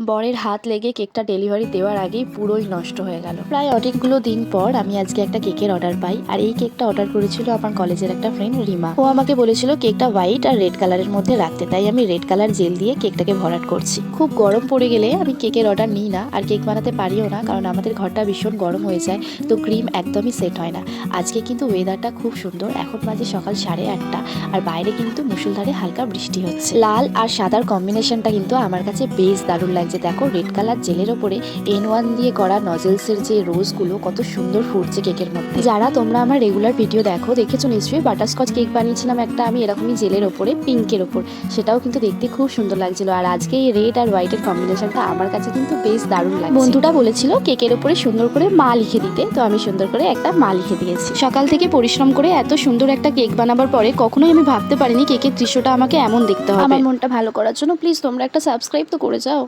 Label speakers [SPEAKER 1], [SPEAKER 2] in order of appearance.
[SPEAKER 1] বরের হাত লেগে কেকটা ডেলিভারি দেওয়ার আগেই পুরোই নষ্ট হয়ে গেল। প্রায় অনেকগুলো দিন পর আমি আজকে একটা কেকের অর্ডার পাই, আর এই কেকটা অর্ডার করেছিল আমার কলেজের একটা ফ্রেন্ড রিমা। ও আমাকে বলেছিল কেকটা হোয়াইট আর রেড কালারের মধ্যে রাখতে, তাই আমি রেড কালার জেল দিয়ে কেকটাকে ভরাট করছি। খুব গরম পড়ে গেলে আমি কেকের অর্ডার নিই না, আর কেক বানাতে পারিও না, কারণ আমাদের ঘরটা ভীষণ গরম হয়ে যায়, তো ক্রিম একদমই সেট হয় না। আজকে কিন্তু ওয়েদারটা খুব সুন্দর, এখন বাজে সকাল 8:30, আর বাইরে কিন্তু মুষলধারে হালকা বৃষ্টি হচ্ছে। লাল আর সাদার কম্বিনেশনটা কিন্তু আমার কাছে বেশ দারুণ লাগছে। দেখো রেড কালার জেলের ওপরে N1 দিয়ে করা নজেলসের যে রোজগুলো কত সুন্দর ফুটছে কেকের মধ্যে। যারা তোমরা আমার রেগুলার ভিডিও দেখেছো নিশ্চয়ই, বাটারস্কচ কেক বানিয়েছিলাম একটা আমি এরকমই জেলের ওপরে পিঙ্কের ওপর, সেটাও কিন্তু দেখতে খুব সুন্দর লাগছিল। আর আজকে এই রেড আর হোয়াইটের কম্বিনেশনটা আমার কাছে কিন্তু বেশ দারুণ লাগছে। বন্ধুটা বলেছিল কেকের ওপরে সুন্দর করে মা লিখে দিতে, তো আমি সুন্দর করে একটা মা লিখে দিয়েছি। সকাল থেকে পরিশ্রম করে এত সুন্দর একটা কেক বানাবার পরে কখনোই আমি ভাবতে পারিনি কেকের দৃশ্যটা আমাকে এমন দেখতে হবে। আমার মনটা ভালো করার জন্য প্লিজ তোমরা একটা সাবস্ক্রাইব তো করে যাও।